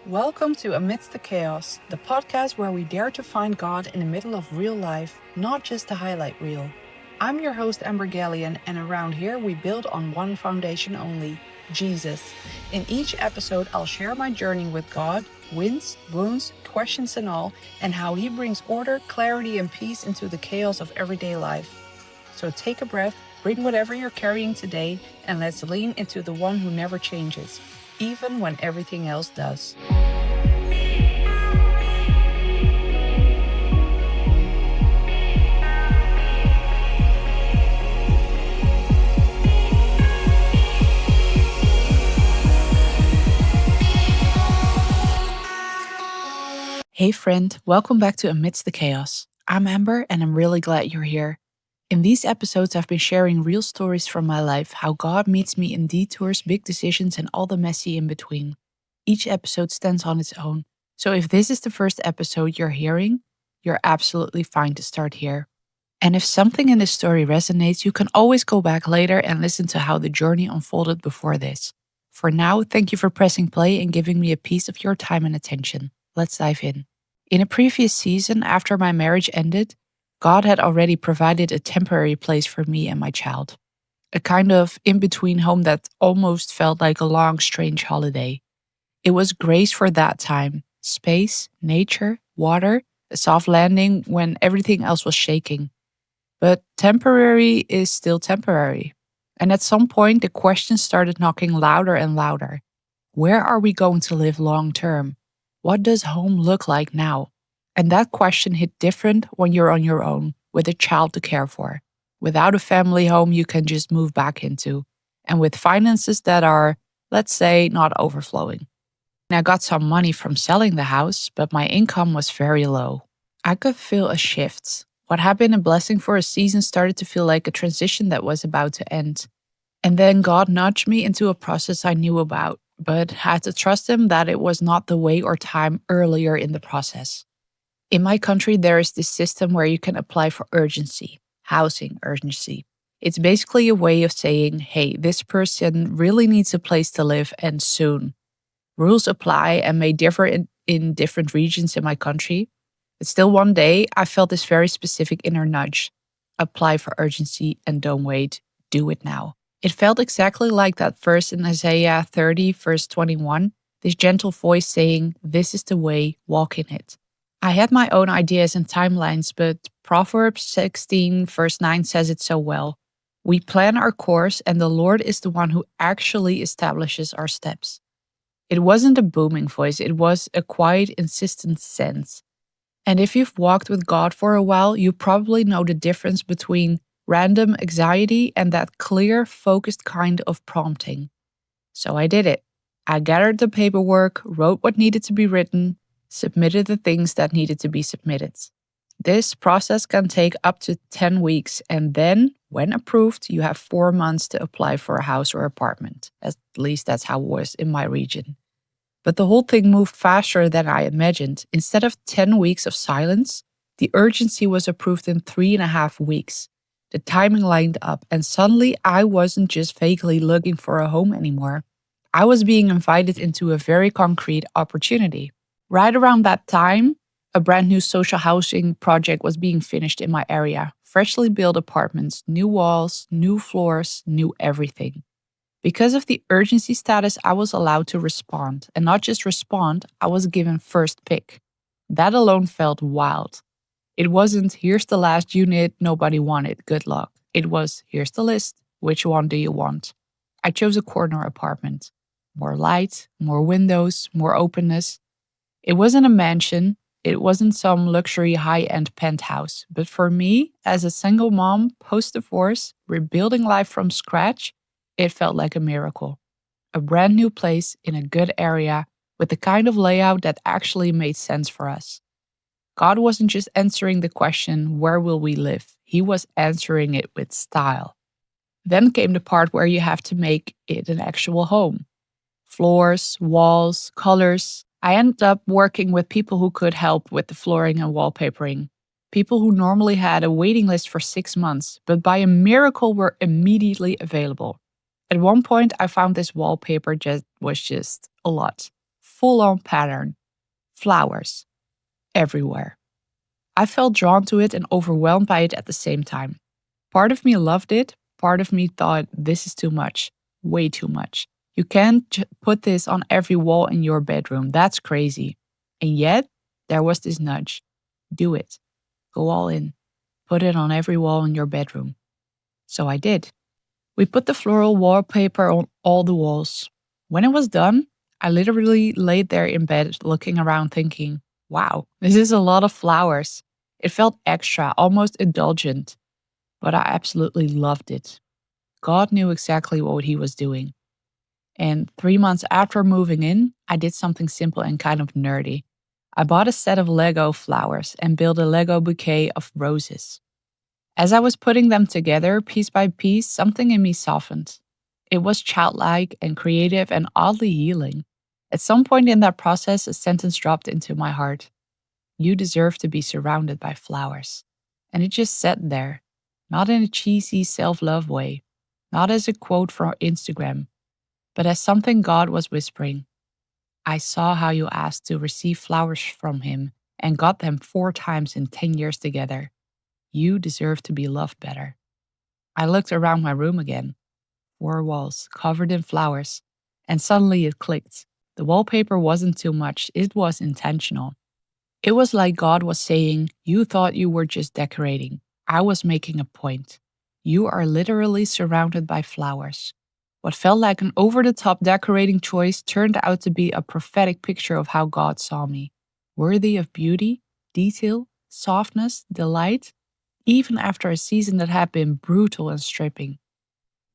Welcome to Amidst the Chaos, the podcast where we dare to find God in the middle of real life, not just the highlight reel. I'm your host, Amber Gallion, and around here we build on one foundation only, Jesus. In each episode, I'll share my journey with God, wins, wounds, questions and all, and how He brings order, clarity, and peace into the chaos of everyday life. So take a breath, bring whatever you're carrying today, and let's lean into the one who never changes, even when everything else does. Hey friend, welcome back to Amidst the Chaos. I'm Amber and I'm really glad you're here. In these episodes, I've been sharing real stories from my life, how God meets me in detours, big decisions, and all the messy in between. Each episode stands on its own. So if this is the first episode you're hearing, you're absolutely fine to start here. And if something in this story resonates, you can always go back later and listen to how the journey unfolded before this. For now, thank you for pressing play and giving me a piece of your time and attention. Let's dive in. In a previous season, after my marriage ended, God had already provided a temporary place for me and my child. A kind of in-between home that almost felt like a long, strange holiday. It was grace for that time. Space, nature, water, a soft landing when everything else was shaking. But temporary is still temporary. And at some point, the questions started knocking louder and louder. Where are we going to live long term? What does home look like now? And that question hit different when you're on your own, with a child to care for. Without a family home you can just move back into. And with finances that are, let's say, not overflowing. And I got some money from selling the house, but my income was very low. I could feel a shift. What had been a blessing for a season started to feel like a transition that was about to end. And then God nudged me into a process I knew about, but had to trust Him that it was not the way or time earlier in the process. In my country, there is this system where you can apply for urgency, housing urgency. It's basically a way of saying, hey, this person really needs a place to live and soon. Rules apply and may differ in different regions in my country. But still one day, I felt this very specific inner nudge. Apply for urgency and don't wait, do it now. It felt exactly like that verse in Isaiah 30, verse 21, this gentle voice saying, this is the way, walk in it. I had my own ideas and timelines, but Proverbs 16, verse 9 says it so well. We plan our course and the Lord is the one who actually establishes our steps. It wasn't a booming voice, it was a quiet, insistent sense. And if you've walked with God for a while, you probably know the difference between random anxiety and that clear, focused kind of prompting. So I did it. I gathered the paperwork, wrote what needed to be written, submitted the things that needed to be submitted. This process can take up to 10 weeks, and then, when approved, you have 4 months to apply for a house or apartment. At least that's how it was in my region. But the whole thing moved faster than I imagined. Instead of 10 weeks of silence, the urgency was approved in 3.5 weeks. The timing lined up, and suddenly I wasn't just vaguely looking for a home anymore. I was being invited into a very concrete opportunity. Right around that time, a brand new social housing project was being finished in my area. Freshly built apartments, new walls, new floors, new everything. Because of the urgency status, I was allowed to respond. And not just respond, I was given first pick. That alone felt wild. It wasn't, here's the last unit nobody wanted, good luck. It was, here's the list, which one do you want? I chose a corner apartment. More light, more windows, more openness. It wasn't a mansion, it wasn't some luxury high-end penthouse. But for me, as a single mom, post-divorce, rebuilding life from scratch, it felt like a miracle. A brand new place in a good area with the kind of layout that actually made sense for us. God wasn't just answering the question, where will we live? He was answering it with style. Then came the part where you have to make it an actual home. Floors, walls, colors. I ended up working with people who could help with the flooring and wallpapering. People who normally had a waiting list for 6 months, but by a miracle were immediately available. At one point, I found this wallpaper was just a lot. full-on pattern. Flowers. Everywhere. I felt drawn to it and overwhelmed by it at the same time. Part of me loved it, part of me thought this is too much, way too much. You can't put this on every wall in your bedroom, that's crazy. And yet, there was this nudge. Do it. Go all in. Put it on every wall in your bedroom. So I did. We put the floral wallpaper on all the walls. When it was done, I literally laid there in bed looking around thinking, wow, this is a lot of flowers. It felt extra, almost indulgent, but I absolutely loved it. God knew exactly what he was doing. And 3 months after moving in, I did something simple and kind of nerdy. I bought a set of Lego flowers and built a Lego bouquet of roses. As I was putting them together piece by piece, something in me softened. It was childlike and creative and oddly healing. At some point in that process, a sentence dropped into my heart. You deserve to be surrounded by flowers. And it just sat there, not in a cheesy self-love way, not as a quote from Instagram, but as something God was whispering. I saw how you asked to receive flowers from him and got them 4 times in 10 years together. You deserve to be loved better. I looked around my room again. 4 walls covered in flowers, and suddenly it clicked. The wallpaper wasn't too much, it was intentional. It was like God was saying, you thought you were just decorating. I was making a point. You are literally surrounded by flowers. What felt like an over-the-top decorating choice turned out to be a prophetic picture of how God saw me. Worthy of beauty, detail, softness, delight, even after a season that had been brutal and stripping.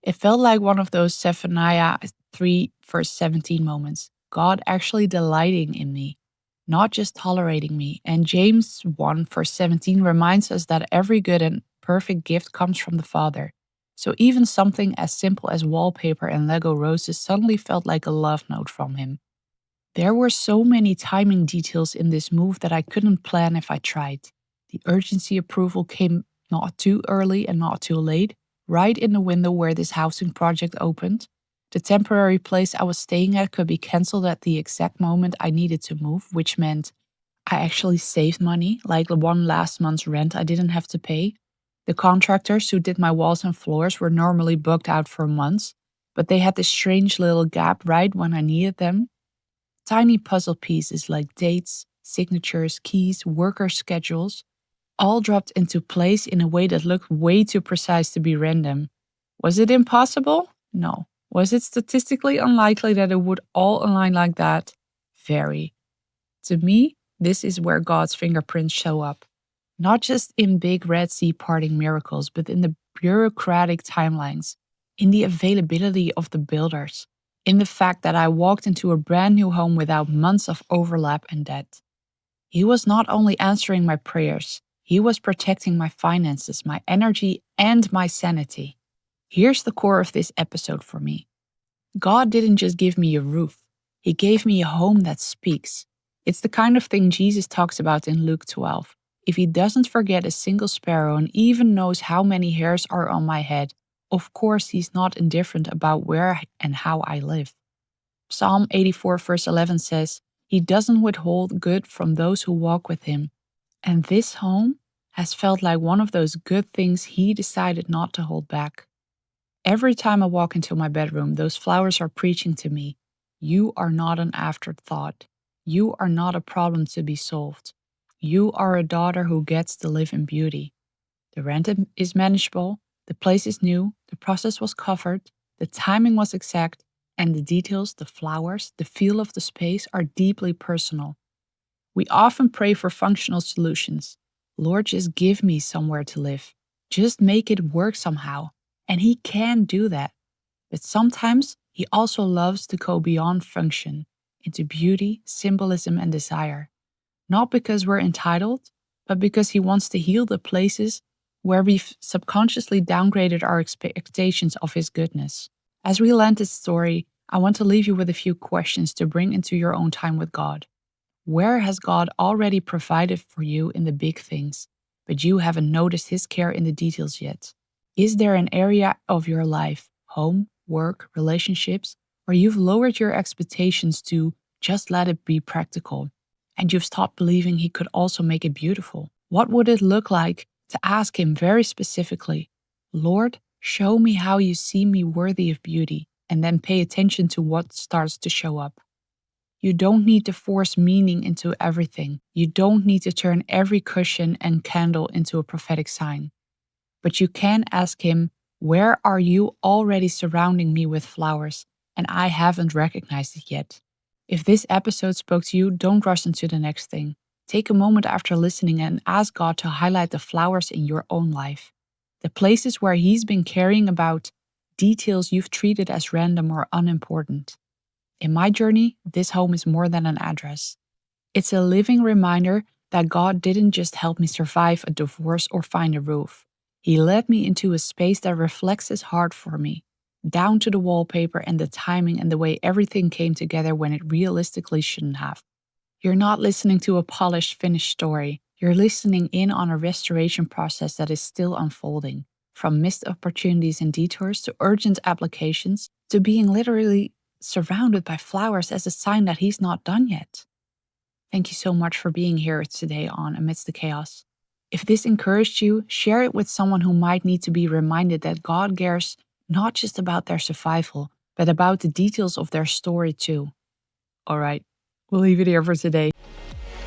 It felt like one of those Zephaniah 3 verse 17 moments. God actually delighting in me, not just tolerating me. And James 1 verse 17 reminds us that every good and perfect gift comes from the Father. So even something as simple as wallpaper and Lego roses suddenly felt like a love note from him. There were so many timing details in this move that I couldn't plan if I tried. The urgency approval came not too early and not too late, right in the window where this housing project opened. The temporary place I was staying at could be cancelled at the exact moment I needed to move, which meant I actually saved money, like the one last month's rent I didn't have to pay. The contractors who did my walls and floors were normally booked out for months, but they had this strange little gap right when I needed them. Tiny puzzle pieces like dates, signatures, keys, worker schedules, all dropped into place in a way that looked way too precise to be random. Was it impossible? No. Was it statistically unlikely that it would all align like that? Very. To me, this is where God's fingerprints show up. Not just in big Red Sea parting miracles, but in the bureaucratic timelines, in the availability of the builders, in the fact that I walked into a brand new home without months of overlap and debt. He was not only answering my prayers, he was protecting my finances, my energy, and my sanity. Here's the core of this episode for me. God didn't just give me a roof, he gave me a home that speaks. It's the kind of thing Jesus talks about in Luke 12. If he doesn't forget a single sparrow and even knows how many hairs are on my head, of course he's not indifferent about where and how I live. Psalm 84 verse 11 says, he doesn't withhold good from those who walk with him. And this home has felt like one of those good things he decided not to hold back. Every time I walk into my bedroom, those flowers are preaching to me. You are not an afterthought. You are not a problem to be solved. You are a daughter who gets to live in beauty. The rent is manageable, the place is new, the process was covered, the timing was exact, and the details, the flowers, the feel of the space are deeply personal. We often pray for functional solutions. Lord, just give me somewhere to live. Just make it work somehow. And he can do that. But sometimes he also loves to go beyond function into beauty, symbolism, and desire. Not because we're entitled, but because he wants to heal the places where we've subconsciously downgraded our expectations of his goodness. As we land this story, I want to leave you with a few questions to bring into your own time with God. Where has God already provided for you in the big things, but you haven't noticed his care in the details yet? Is there an area of your life, home, work, relationships, where you've lowered your expectations to just let it be practical. And you've stopped believing He could also make it beautiful. What would it look like to ask Him very specifically, Lord, show me how you see me worthy of beauty, and then pay attention to what starts to show up? You don't need to force meaning into everything. You don't need to turn every cushion and candle into a prophetic sign. But you can ask Him, where are you already surrounding me with flowers, and I haven't recognized it yet? If this episode spoke to you, don't rush into the next thing. Take a moment after listening and ask God to highlight the flowers in your own life, the places where He's been caring about details you've treated as random or unimportant. In my journey, this home is more than an address. It's a living reminder that God didn't just help me survive a divorce or find a roof. He led me into a space that reflects His heart for me, down to the wallpaper and the timing and the way everything came together when it realistically shouldn't have. You're not listening to a polished, finished story. You're listening in on a restoration process that is still unfolding, from missed opportunities and detours to urgent applications to being literally surrounded by flowers as a sign that He's not done yet. Thank you so much for being here today on Amidst the Chaos. If this encouraged you, share it with someone who might need to be reminded that God cares not just about their survival, but about the details of their story too. All right, we'll leave it here for today.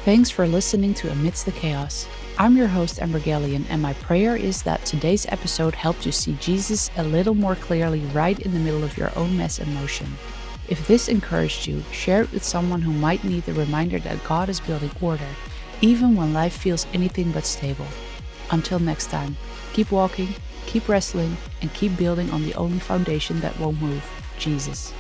Thanks for listening to Amidst the Chaos. I'm your host, Amber Gallion, and my prayer is that today's episode helped you see Jesus a little more clearly right in the middle of your own mess and motion. If this encouraged you, share it with someone who might need the reminder that God is building order, even when life feels anything but stable. Until next time, keep walking, keep wrestling, and keep building on the only foundation that won't move, Jesus.